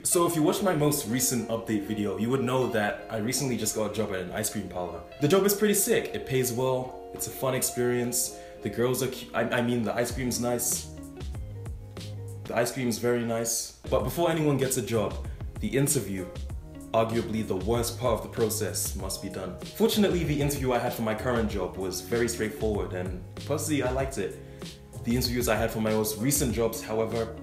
So if you watched my most recent update video, you would know that I recently just got a job at an ice cream parlor. The job is pretty sick, it pays well, it's a fun experience, the girls are cute, I mean the ice cream's nice. The ice cream's very nice. But before anyone gets a job, the interview, arguably the worst part of the process, must be done. Fortunately, the interview I had for my current job was very straightforward and personally I liked it. The interviews I had for my most recent jobs, however,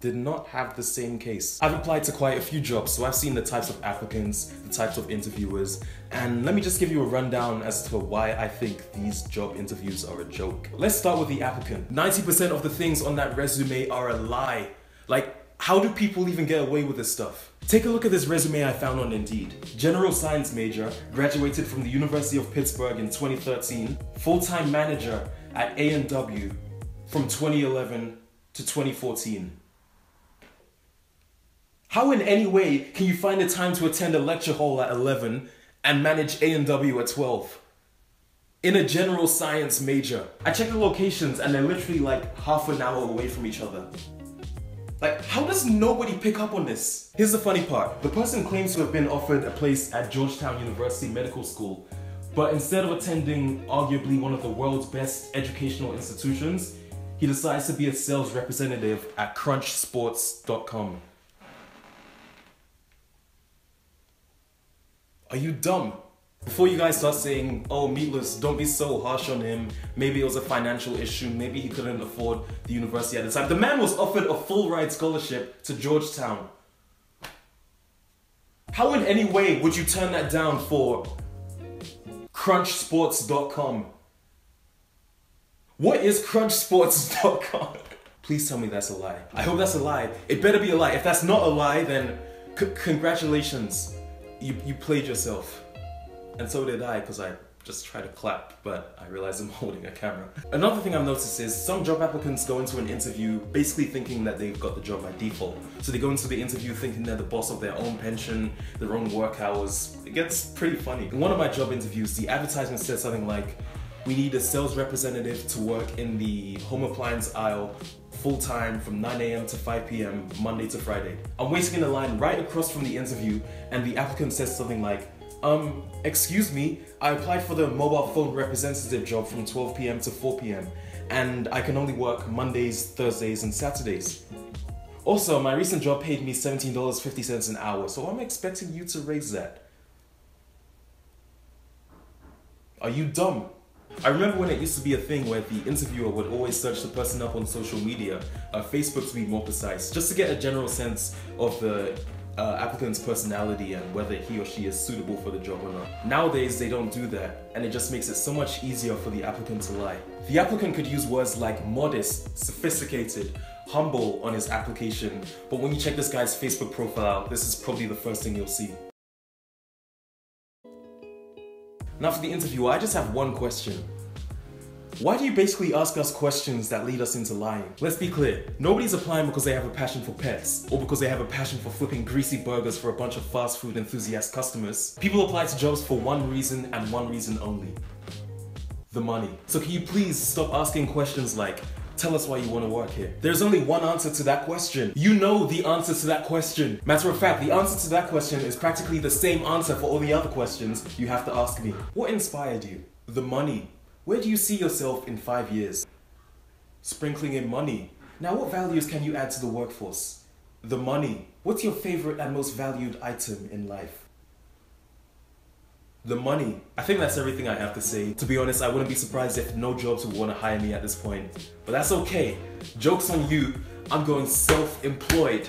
did not have the same case. I've applied to quite a few jobs, so I've seen the types of applicants, the types of interviewers, and let me just give you a rundown as to why I think these job interviews are a joke. Let's start with the applicant. 90% of the things on that resume are a lie. Like, how do people even get away with this stuff? Take a look at this resume I found on Indeed. General science major, graduated from the University of Pittsburgh in 2013, full-time manager at A&W from 2011 to 2014. How in any way can you find the time to attend a lecture hall at 11 and manage A&W at 12? In a general science major. I checked the locations and they're literally like half an hour away from each other. Like, how does nobody pick up on this? Here's the funny part. The person claims to have been offered a place at Georgetown University Medical School, but instead of attending arguably one of the world's best educational institutions, he decides to be a sales representative at crunchsports.com. Are you dumb? Before you guys start saying, oh, Meatless, don't be so harsh on him, maybe it was a financial issue, maybe he couldn't afford the university at the time. The man was offered a full ride scholarship to Georgetown. How in any way would you turn that down for crunchsports.com? What is crunchsports.com? Please tell me that's a lie. I hope that's a lie. It better be a lie. If that's not a lie, then congratulations. You played yourself. And so did I, because I just tried to clap, but I realized I'm holding a camera. Another thing I've noticed is some job applicants go into an interview basically thinking that they've got the job by default. So they go into the interview thinking they're the boss of their own pension, their own work hours. It gets pretty funny. In one of my job interviews, the advertisement said something like, we need a sales representative to work in the home appliance aisle full-time from 9 AM to 5 PM, Monday to Friday. I'm waiting in a line right across from the interview and the applicant says something like, excuse me, I applied for the mobile phone representative job from 12 PM to 4 PM and I can only work Mondays, Thursdays and Saturdays. Also, my recent job paid me $17.50 an hour, so I'm expecting you to raise that. Are you dumb? I remember when it used to be a thing where the interviewer would always search the person up on social media, Facebook to be more precise, just to get a general sense of the applicant's personality and whether he or she is suitable for the job or not. Nowadays, they don't do that, and it just makes it so much easier for the applicant to lie. The applicant could use words like modest, sophisticated, humble on his application, but when you check this guy's Facebook profile, this is probably the first thing you'll see. Now for the interview, I just have one question. Why do you basically ask us questions that lead us into lying? Let's be clear, nobody's applying because they have a passion for pets, or because they have a passion for flipping greasy burgers for a bunch of fast food enthusiast customers. People apply to jobs for one reason and one reason only: the money. So can you please stop asking questions like, tell us why you want to work here? There's only one answer to that question. You know the answer to that question. Matter of fact, the answer to that question is practically the same answer for all the other questions you have to ask me. What inspired you? The money. Where do you see yourself in 5 years? Sprinkling in money. Now what values can you add to the workforce? The money. What's your favorite and most valued item in life? The money. I think that's everything I have to say. To be honest, I wouldn't be surprised if no jobs would want to hire me at this point. But that's okay. Joke's on you. I'm going self-employed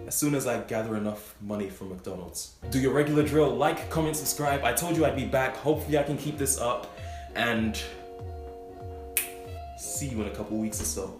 as soon as I gather enough money from McDonald's. Do your regular drill, like, comment, subscribe. I told you I'd be back. Hopefully I can keep this up and see you in a couple weeks or so.